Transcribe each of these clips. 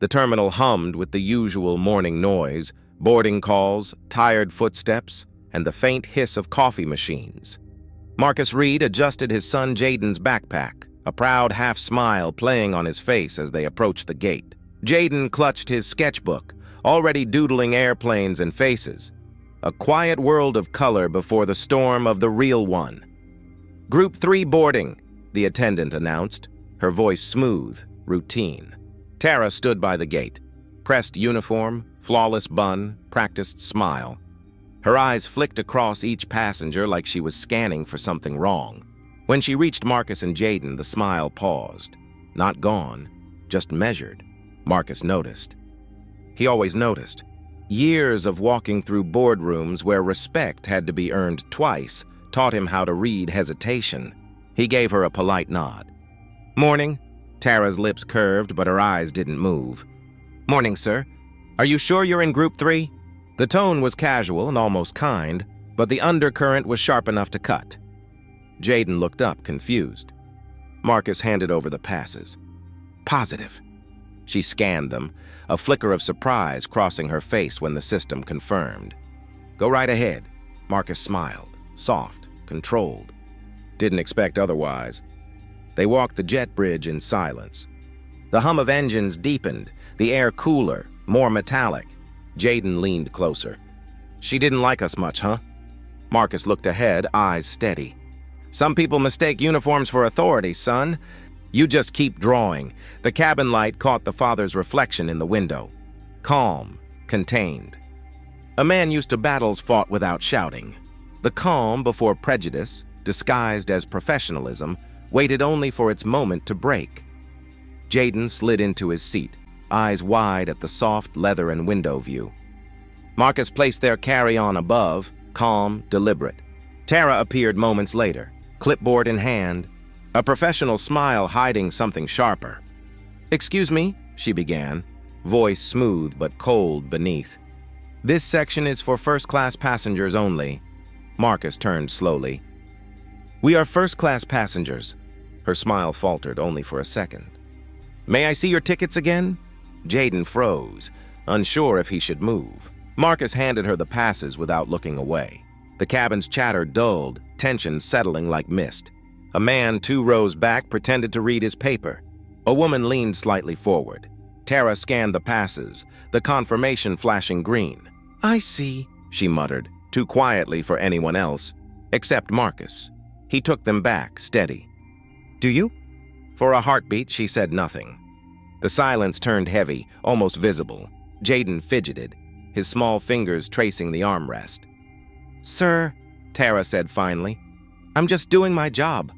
The terminal hummed with the usual morning noise, boarding calls, tired footsteps, and the faint hiss of coffee machines. Marcus Reed adjusted his son Jaden's backpack, a proud half-smile playing on his face as they approached the gate. Jaden clutched his sketchbook, already doodling airplanes and faces. A quiet world of color before the storm of the real one. "Group 3 boarding," the attendant announced, her voice smooth, routine. Tara stood by the gate, pressed uniform, flawless bun, practiced smile. Her eyes flicked across each passenger like she was scanning for something wrong. When she reached Marcus and Jaden, the smile paused. Not gone, just measured. Marcus noticed. He always noticed. Years of walking through boardrooms where respect had to be earned twice taught him how to read hesitation. He gave her a polite nod. "Morning." Tara's lips curved, but her eyes didn't move. "Morning, sir. Are you sure you're in Group 3? The tone was casual and almost kind, but the undercurrent was sharp enough to cut. Jaden looked up, confused. Marcus handed over the passes. "Positive." She scanned them, a flicker of surprise crossing her face when the system confirmed. "Go right ahead." Marcus smiled, soft, controlled. Didn't expect otherwise. They walked the jet bridge in silence. The hum of engines deepened, the air cooler, more metallic. Jaden leaned closer. "She didn't like us much, huh?" Marcus looked ahead, eyes steady. "Some people mistake uniforms for authority, son. You just keep drawing." The cabin light caught the father's reflection in the window. Calm, contained. A man used to battles fought without shouting. The calm before prejudice, disguised as professionalism, waited only for its moment to break. Jaden slid into his seat, eyes wide at the soft leather and window view. Marcus placed their carry-on above, calm, deliberate. Tara appeared moments later, clipboard in hand, a professional smile hiding something sharper. "Excuse me," she began, voice smooth but cold beneath. "This section is for first-class passengers only." Marcus turned slowly. "We are first-class passengers." Her smile faltered only for a second. "May I see your tickets again?" Jaden froze, unsure if he should move. Marcus handed her the passes without looking away. The cabin's chatter dulled, tension settling like mist. A man 2 rows back pretended to read his paper. A woman leaned slightly forward. Tara scanned the passes, the confirmation flashing green. "I see," she muttered, too quietly for anyone else, except Marcus. He took them back, steady. "Do you?" For a heartbeat, she said nothing. The silence turned heavy, almost visible. Jaden fidgeted, his small fingers tracing the armrest. "Sir," Tara said finally, "I'm just doing my job."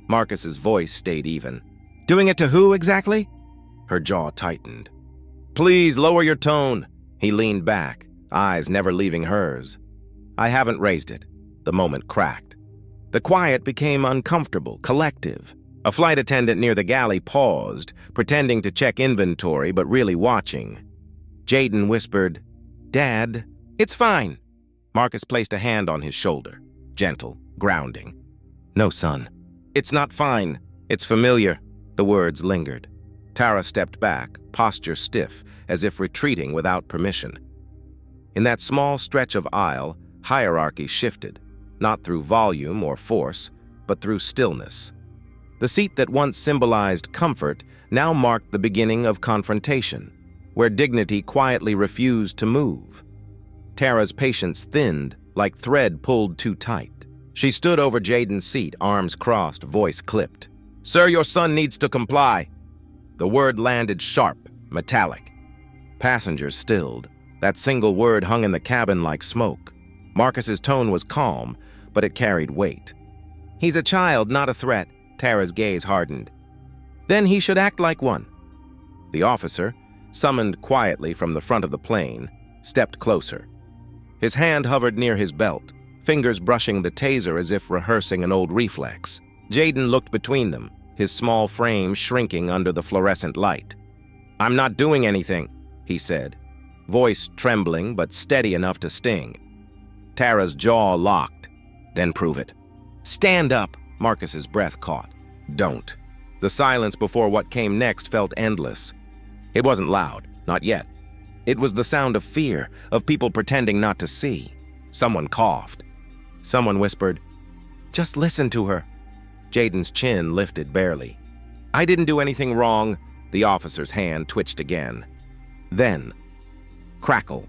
Marcus's voice stayed even. "Doing it to who exactly?" Her jaw tightened. "Please lower your tone." He leaned back, eyes never leaving hers. "I haven't raised it." The moment cracked. The quiet became uncomfortable, collective. A flight attendant near the galley paused, pretending to check inventory but really watching. Jaden whispered, "Dad, it's fine." Marcus placed a hand on his shoulder, gentle, grounding. "No, son. It's not fine. It's familiar." The words lingered. Tara stepped back, posture stiff, as if retreating without permission. In that small stretch of aisle, hierarchy shifted, not through volume or force, but through stillness. The seat that once symbolized comfort now marked the beginning of confrontation, where dignity quietly refused to move. Tara's patience thinned, like thread pulled too tight. She stood over Jaden's seat, arms crossed, voice clipped. "Sir, your son needs to comply." The word landed sharp, metallic. Passengers stilled. That single word hung in the cabin like smoke. Marcus's tone was calm, but it carried weight. "He's a child, not a threat." Tara's gaze hardened. "Then he should act like one." The officer, summoned quietly from the front of the plane, stepped closer. His hand hovered near his belt, fingers brushing the taser as if rehearsing an old reflex. Jaden looked between them, his small frame shrinking under the fluorescent light. "I'm not doing anything," he said, voice trembling but steady enough to sting. Tara's jaw locked. "Then prove it." "Stand up." Marcus's breath caught. "Don't." The silence before what came next felt endless. It wasn't loud, not yet. It was the sound of fear, of people pretending not to see. Someone coughed. Someone whispered, "Just listen to her." Jaden's chin lifted barely. "I didn't do anything wrong." The officer's hand twitched again. Then, crackle.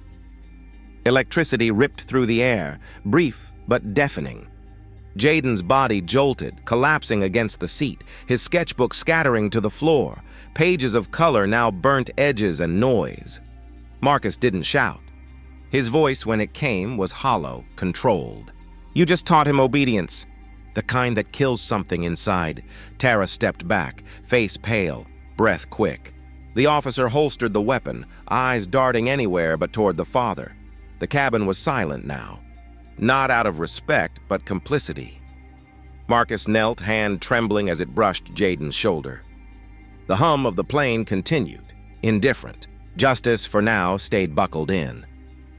Electricity ripped through the air, brief but deafening. Jaden's body jolted, collapsing against the seat, his sketchbook scattering to the floor, pages of color now burnt edges and noise. Marcus didn't shout. His voice, when it came, was hollow, controlled. "You just taught him obedience. The kind that kills something inside." Tara stepped back, face pale, breath quick. The officer holstered the weapon, eyes darting anywhere but toward the father. The cabin was silent now. Not out of respect, but complicity. Marcus knelt, hand trembling as it brushed Jaden's shoulder. The hum of the plane continued, indifferent. Justice, for now, stayed buckled in.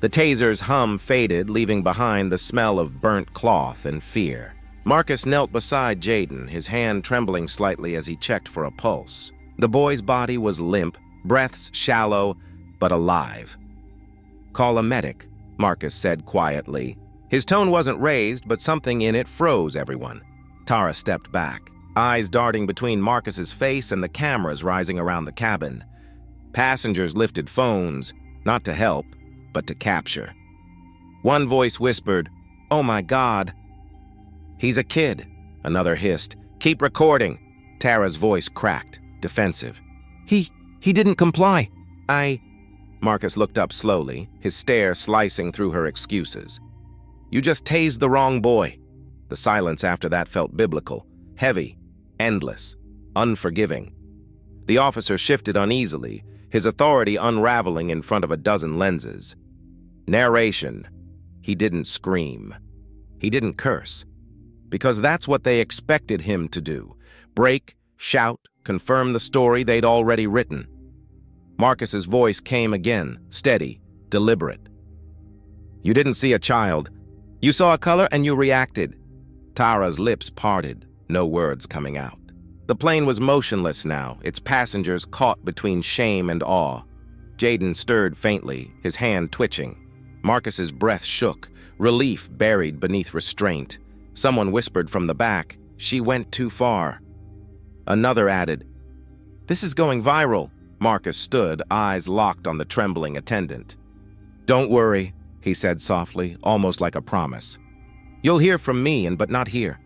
The taser's hum faded, leaving behind the smell of burnt cloth and fear. Marcus knelt beside Jaden, his hand trembling slightly as he checked for a pulse. The boy's body was limp, breaths shallow, but alive. "Call a medic," Marcus said quietly. His tone wasn't raised, but something in it froze everyone. Tara stepped back, eyes darting between Marcus's face and the cameras rising around the cabin. Passengers lifted phones, not to help, but to capture. One voice whispered, "Oh my God." "He's a kid," another hissed. "Keep recording." Tara's voice cracked, defensive. He didn't comply. Marcus looked up slowly, his stare slicing through her excuses. "You just tased the wrong boy." The silence after that felt biblical, heavy, endless, unforgiving. The officer shifted uneasily, his authority unraveling in front of a dozen lenses. Narration. He didn't scream. He didn't curse. Because that's what they expected him to do. Break, shout, confirm the story they'd already written. Marcus's voice came again, steady, deliberate. "You didn't see a child. You saw a color and you reacted." Tara's lips parted, no words coming out. The plane was motionless now, its passengers caught between shame and awe. Jaden stirred faintly, his hand twitching. Marcus's breath shook, relief buried beneath restraint. Someone whispered from the back, "She went too far." Another added, "This is going viral." Marcus stood, eyes locked on the trembling attendant. "Don't worry," he said softly, almost like a promise. "You'll hear from me, but not here."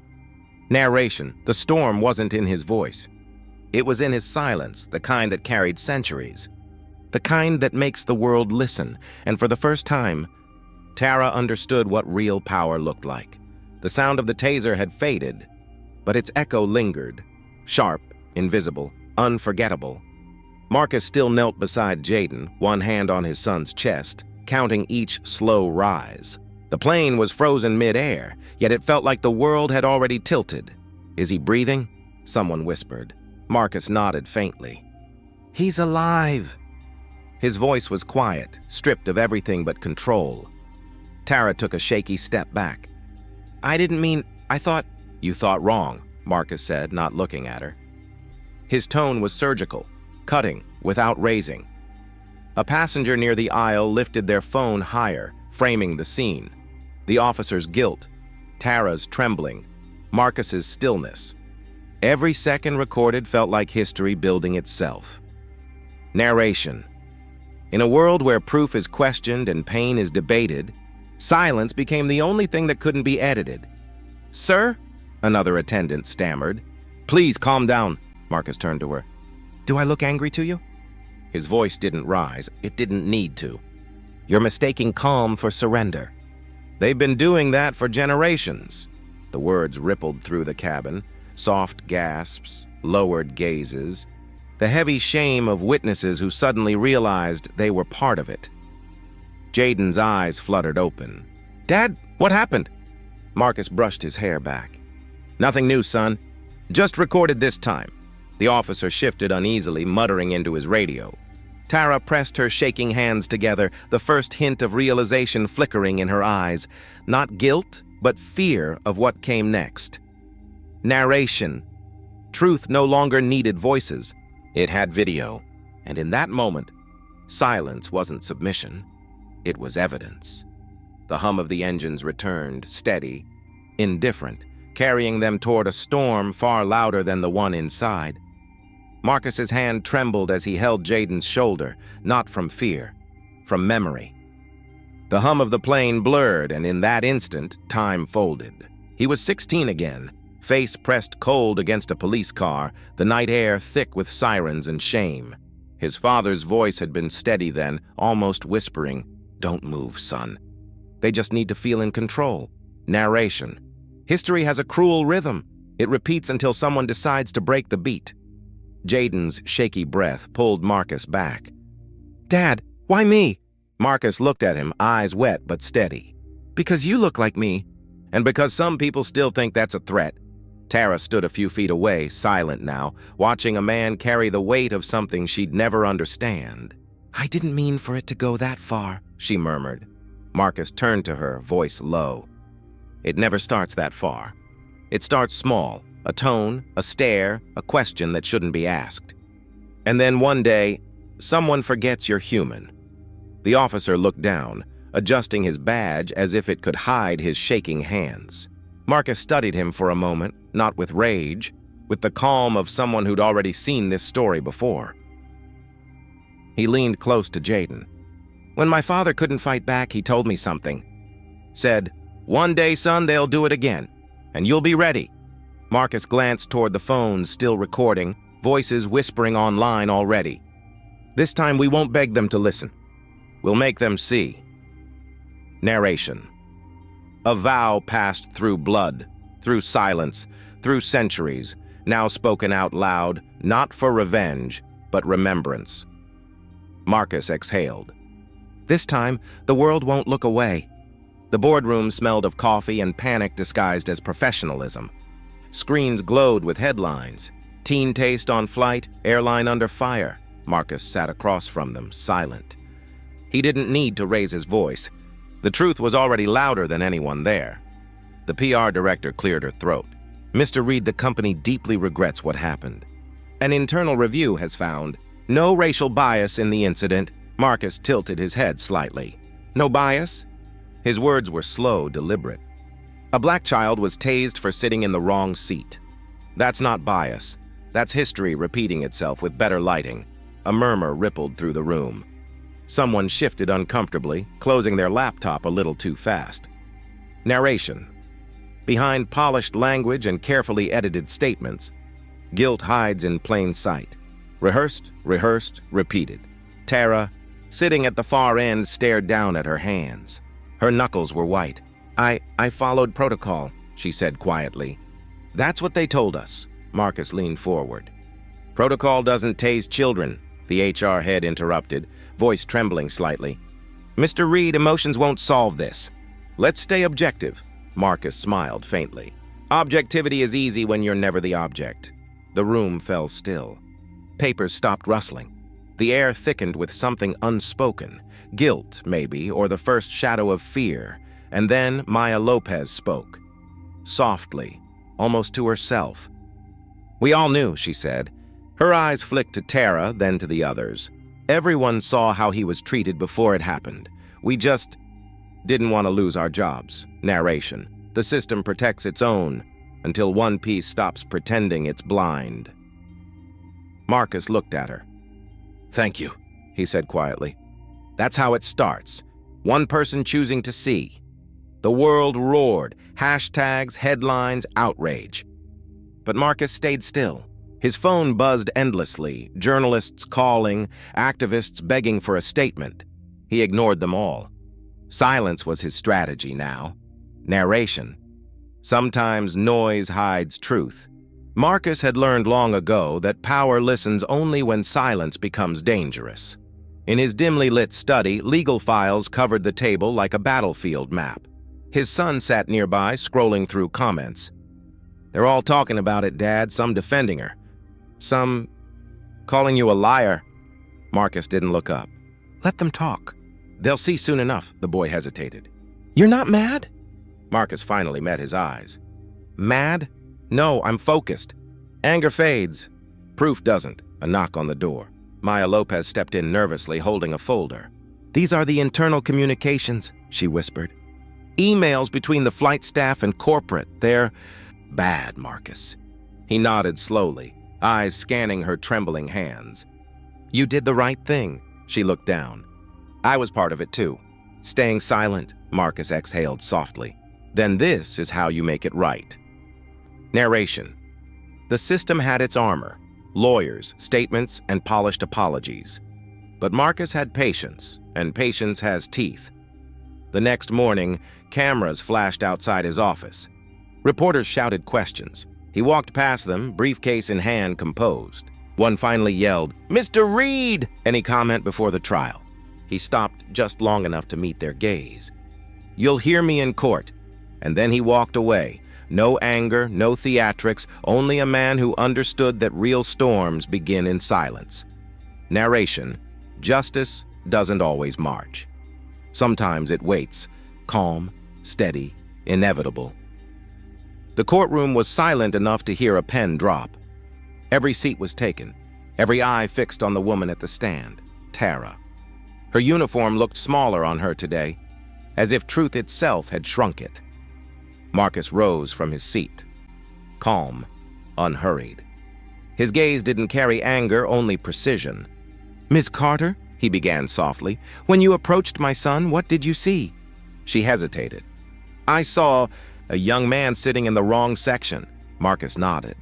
Narration. The storm wasn't in his voice. It was in his silence, the kind that carried centuries. The kind that makes the world listen, and for the first time, Tara understood what real power looked like. The sound of the taser had faded, but its echo lingered, sharp, invisible, unforgettable. Marcus still knelt beside Jaden, one hand on his son's chest, counting each slow rise. The plane was frozen mid-air, yet it felt like the world had already tilted. "Is he breathing?" someone whispered. Marcus nodded faintly. "He's alive." His voice was quiet, stripped of everything but control. Tara took a shaky step back. "I didn't mean, I thought—" "You thought wrong," Marcus said, not looking at her. His tone was surgical, cutting, without raising. A passenger near the aisle lifted their phone higher, framing the scene. The officer's guilt, Tara's trembling, Marcus's stillness. Every second recorded felt like history building itself. Narration. In a world where proof is questioned and pain is debated, silence became the only thing that couldn't be edited. "Sir?" another attendant stammered. "Please calm down." Marcus turned to her. "Do I look angry to you?" His voice didn't rise. It didn't need to. "You're mistaking calm for surrender. They've been doing that for generations." The words rippled through the cabin, soft gasps, lowered gazes, the heavy shame of witnesses who suddenly realized they were part of it. Jaden's eyes fluttered open. "Dad, what happened?" Marcus brushed his hair back. "Nothing new, son. Just recorded this time." The officer shifted uneasily, muttering into his radio. Tara pressed her shaking hands together, the first hint of realization flickering in her eyes. Not guilt, but fear of what came next. Narration. Truth no longer needed voices. It had video. And in that moment, silence wasn't submission. It was evidence. The hum of the engines returned, steady, indifferent, carrying them toward a storm far louder than the one inside. Marcus's hand trembled as he held Jaden's shoulder, not from fear, from memory. The hum of the plane blurred, and in that instant, time folded. He was 16 again, face pressed cold against a police car, the night air thick with sirens and shame. His father's voice had been steady then, almost whispering, "Don't move, son. They just need to feel in control." Narration. History has a cruel rhythm. It repeats until someone decides to break the beat. Jaden's shaky breath pulled Marcus back. "Dad, why me?" Marcus looked at him, eyes wet but steady. "Because you look like me, and because some people still think that's a threat." Tara stood a few feet away, silent now, watching a man carry the weight of something she'd never understand. "I didn't mean for it to go that far," she murmured. Marcus turned to her, voice low. "It never starts that far. It starts small, a tone, a stare, a question that shouldn't be asked. And then one day, someone forgets you're human." The officer looked down, adjusting his badge as if it could hide his shaking hands. Marcus studied him for a moment, not with rage, with the calm of someone who'd already seen this story before. He leaned close to Jaden. "When my father couldn't fight back, he told me something. Said, 'One day, son, they'll do it again, and you'll be ready.'" Marcus glanced toward the phones still recording, voices whispering online already. "This time we won't beg them to listen. We'll make them see." Narration. A vow passed through blood, through silence, through centuries, now spoken out loud, not for revenge, but remembrance. Marcus exhaled. This time, the world won't look away. The boardroom smelled of coffee and panic disguised as professionalism. Screens glowed with headlines. "Teen taste on flight, airline under fire." Marcus sat across from them, silent. He didn't need to raise his voice. The truth was already louder than anyone there. The PR director cleared her throat. "Mr. Reed, the company deeply regrets what happened. An internal review has found no racial bias in the incident." Marcus tilted his head slightly. "No bias?" His words were slow, deliberate. "A black child was tased for sitting in the wrong seat. That's not bias. That's history repeating itself with better lighting." A murmur rippled through the room. Someone shifted uncomfortably, closing their laptop a little too fast. Narration. Behind polished language and carefully edited statements, guilt hides in plain sight. Rehearsed, repeated. Tara, sitting at the far end, stared down at her hands. Her knuckles were white. I followed protocol," she said quietly. "That's what they told us." Marcus leaned forward. "Protocol doesn't tase children," the HR head interrupted, voice trembling slightly. "Mr. Reed, emotions won't solve this. Let's stay objective." Marcus smiled faintly. "Objectivity is easy when you're never the object." The room fell still. Papers stopped rustling. The air thickened with something unspoken. Guilt, maybe, or the first shadow of fear. And then Maya Lopez spoke. Softly, almost to herself. "We all knew," she said. Her eyes flicked to Tara, then to the others. "Everyone saw how he was treated before it happened. We just didn't want to lose our jobs." Narration. The system protects its own until one piece stops pretending it's blind. Marcus looked at her. "Thank you," he said quietly. "That's how it starts. One person choosing to see." The world roared. Hashtags, headlines, outrage. But Marcus stayed still. His phone buzzed endlessly, journalists calling, activists begging for a statement. He ignored them all. Silence was his strategy now. Narration. Sometimes noise hides truth. Marcus had learned long ago that power listens only when silence becomes dangerous. In his dimly lit study, legal files covered the table like a battlefield map. His son sat nearby, scrolling through comments. "They're all talking about it, Dad, some defending her. Some calling you a liar." Marcus didn't look up. "Let them talk. They'll see soon enough," the boy hesitated. "You're not mad?" Marcus finally met his eyes. "Mad? No, I'm focused. Anger fades. Proof doesn't." A knock on the door. Maya Lopez stepped in nervously, holding a folder. "These are the internal communications," she whispered. "Emails between the flight staff and corporate. They're bad, Marcus." He nodded slowly, eyes scanning her trembling hands. "You did the right thing." She looked down. "I was part of it too." Staying silent, Marcus exhaled softly. "Then this is how you make it right." Narration. The system had its armor, lawyers, statements, and polished apologies. But Marcus had patience, and patience has teeth. The next morning, cameras flashed outside his office. Reporters shouted questions. He walked past them, briefcase in hand, composed. One finally yelled, "Mr. Reed!" Any comment before the trial? He stopped just long enough to meet their gaze. "You'll hear me in court." And then he walked away. No anger, no theatrics, only a man who understood that real storms begin in silence. Narration. Justice doesn't always march. Sometimes it waits, calm, steady, inevitable. The courtroom was silent enough to hear a pen drop. Every seat was taken, every eye fixed on the woman at the stand, Tara. Her uniform looked smaller on her today, as if truth itself had shrunk it. Marcus rose from his seat, calm, unhurried. His gaze didn't carry anger, only precision. "Miss Carter," he began softly, "when you approached my son, what did you see?" She hesitated. "I saw a young man sitting in the wrong section." Marcus nodded.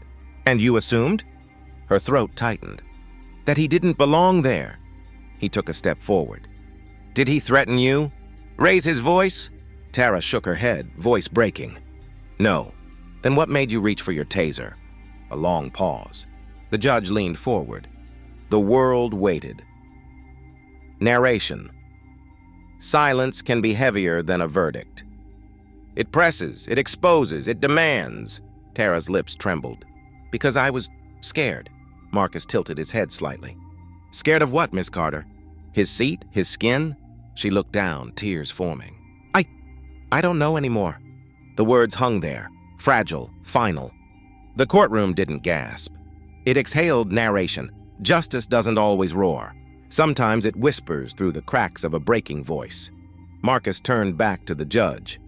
"And you assumed?" Her throat tightened. "That he didn't belong there." He took a step forward. "Did he threaten you? Raise his voice?" Tara shook her head, voice breaking. "No." "Then what made you reach for your taser?" A long pause. The judge leaned forward. The world waited. Narration. Silence can be heavier than a verdict. It presses, it exposes, it demands. Tara's lips trembled. "Because I was scared." Marcus tilted his head slightly. "Scared of what, Miss Carter? His seat? His skin?" She looked down, tears forming. I don't know anymore." The words hung there, fragile, final. The courtroom didn't gasp. It exhaled narration. Justice doesn't always roar. Sometimes it whispers through the cracks of a breaking voice. Marcus turned back to the judge.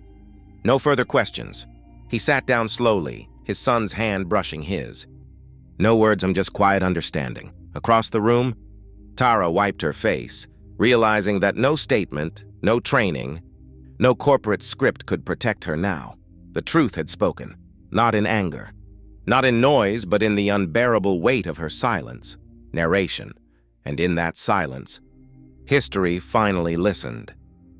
No further questions. He sat down slowly, his son's hand brushing his. "No words, I'm just quiet understanding." Across the room, Tara wiped her face, realizing that no statement, no training, no corporate script could protect her now. The truth had spoken, not in anger, not in noise, but in the unbearable weight of her silence, narration, and in that silence, history finally listened.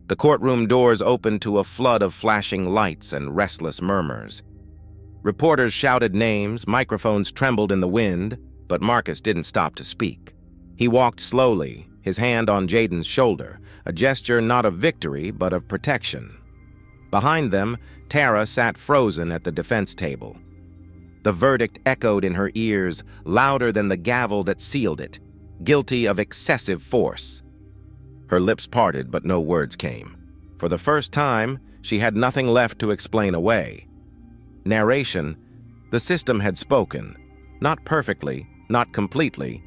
The courtroom doors opened to a flood of flashing lights and restless murmurs. Reporters shouted names, microphones trembled in the wind, but Marcus didn't stop to speak. He walked slowly, his hand on Jaden's shoulder, a gesture not of victory, but of protection. Behind them, Tara sat frozen at the defense table. The verdict echoed in her ears, louder than the gavel that sealed it, guilty of excessive force. Her lips parted, but no words came. For the first time, she had nothing left to explain away. Narration, the system had spoken, not perfectly, not completely,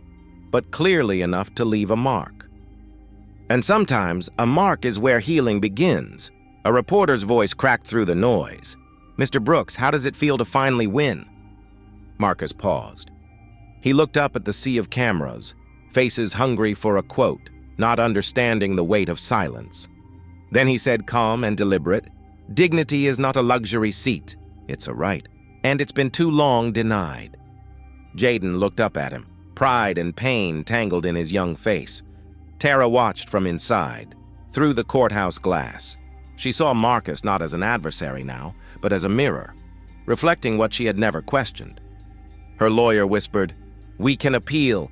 but clearly enough to leave a mark. And sometimes, a mark is where healing begins. A reporter's voice cracked through the noise. "Mr. Brooks, how does it feel to finally win?" Marcus paused. He looked up at the sea of cameras, faces hungry for a quote, not understanding the weight of silence. Then he said, calm and deliberate, "Dignity is not a luxury seat. It's a right, and it's been too long denied." Jaden looked up at him, pride and pain tangled in his young face. Tara watched from inside, through the courthouse glass. She saw Marcus not as an adversary now, but as a mirror, reflecting what she had never questioned. Her lawyer whispered, "We can appeal,"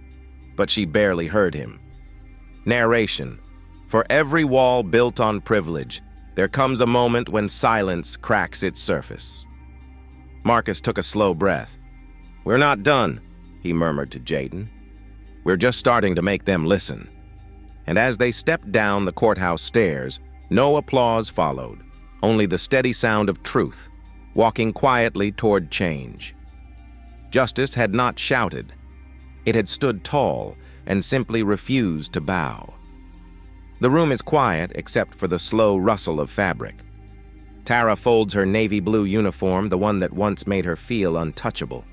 but she barely heard him. Narration. For every wall built on privilege, there comes a moment when silence cracks its surface. Marcus took a slow breath. "We're not done," he murmured to Jaden. "We're just starting to make them listen." And as they stepped down the courthouse stairs, no applause followed, only the steady sound of truth, walking quietly toward change. Justice had not shouted. It had stood tall, and simply refuse to bow. The room is quiet except for the slow rustle of fabric. Tara folds her navy blue uniform, the one that once made her feel untouchable.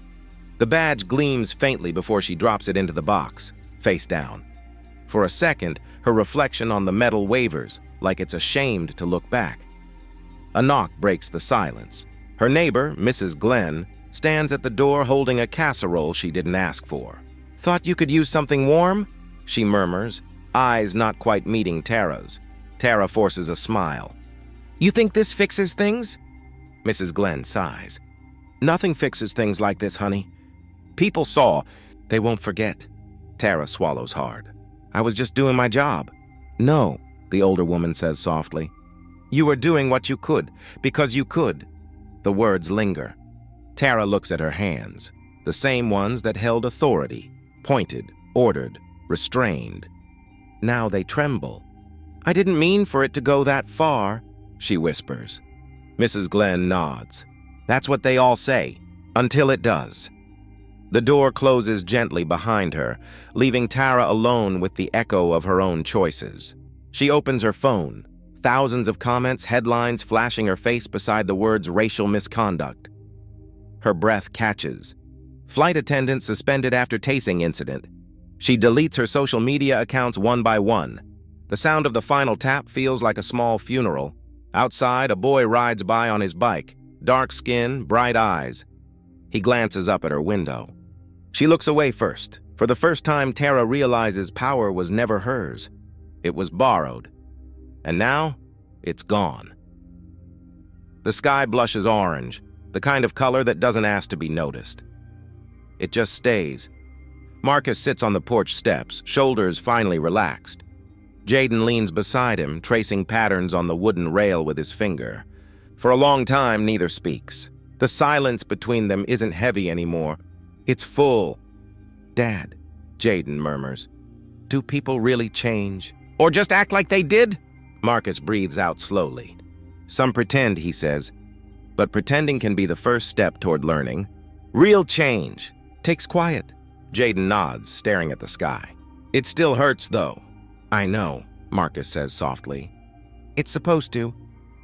The badge gleams faintly before she drops it into the box, face down. For a second, her reflection on the metal wavers, like it's ashamed to look back. A knock breaks the silence. Her neighbor, Mrs. Glenn, stands at the door holding a casserole she didn't ask for. "Thought you could use something warm?" she murmurs, eyes not quite meeting Tara's. Tara forces a smile. "You think this fixes things?" Mrs. Glenn sighs. "Nothing fixes things like this, honey. People saw. They won't forget." Tara swallows hard. "I was just doing my job." "No," the older woman says softly. "You were doing what you could, because you could." The words linger. Tara looks at her hands, the same ones that held authority, pointed, ordered, restrained. Now they tremble. "I didn't mean for it to go that far," she whispers. Mrs. Glenn nods. "That's what they all say, until it does." The door closes gently behind her, leaving Tara alone with the echo of her own choices. She opens her phone, thousands of comments, headlines flashing her face beside the words racial misconduct. Her breath catches. Flight attendant suspended after tasing incident. She deletes her social media accounts one by one. The sound of the final tap feels like a small funeral. Outside, a boy rides by on his bike, dark skin, bright eyes. He glances up at her window. She looks away first. For the first time, Tara realizes power was never hers. It was borrowed. And now, it's gone. The sky blushes orange, the kind of color that doesn't ask to be noticed. It just stays. Marcus sits on the porch steps, shoulders finally relaxed. Jaden leans beside him, tracing patterns on the wooden rail with his finger. For a long time, neither speaks. The silence between them isn't heavy anymore. It's full. "Dad," Jaden murmurs, "do people really change? Or just act like they did?" Marcus breathes out slowly. "Some pretend," he says, "but pretending can be the first step toward learning. Real change takes quiet." Jaden nods, staring at the sky. "It still hurts, though." "I know," Marcus says softly. "It's supposed to.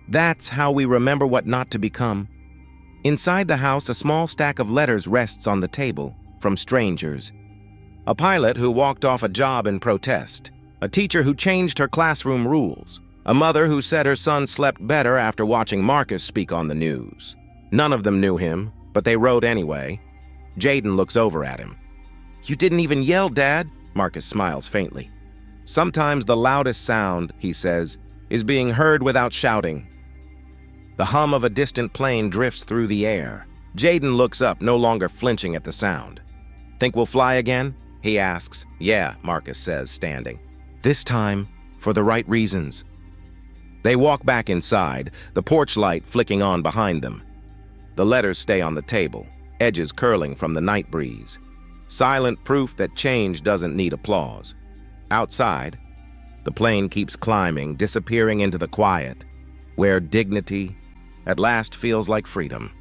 That's how we remember what not to become." Inside the house, a small stack of letters rests on the table, from strangers. A pilot who walked off a job in protest. A teacher who changed her classroom rules. A mother who said her son slept better after watching Marcus speak on the news. None of them knew him, but they wrote anyway. Jaden looks over at him. "You didn't even yell, Dad." Marcus smiles faintly. "Sometimes the loudest sound," he says, "is being heard without shouting." The hum of a distant plane drifts through the air. Jaden looks up, no longer flinching at the sound. "Think we'll fly again?" he asks. "Yeah," Marcus says, standing. "This time, for the right reasons." They walk back inside, the porch light flicking on behind them. The letters stay on the table, edges curling from the night breeze. Silent proof that change doesn't need applause. Outside, the plane keeps climbing, disappearing into the quiet, where dignity at last feels like freedom.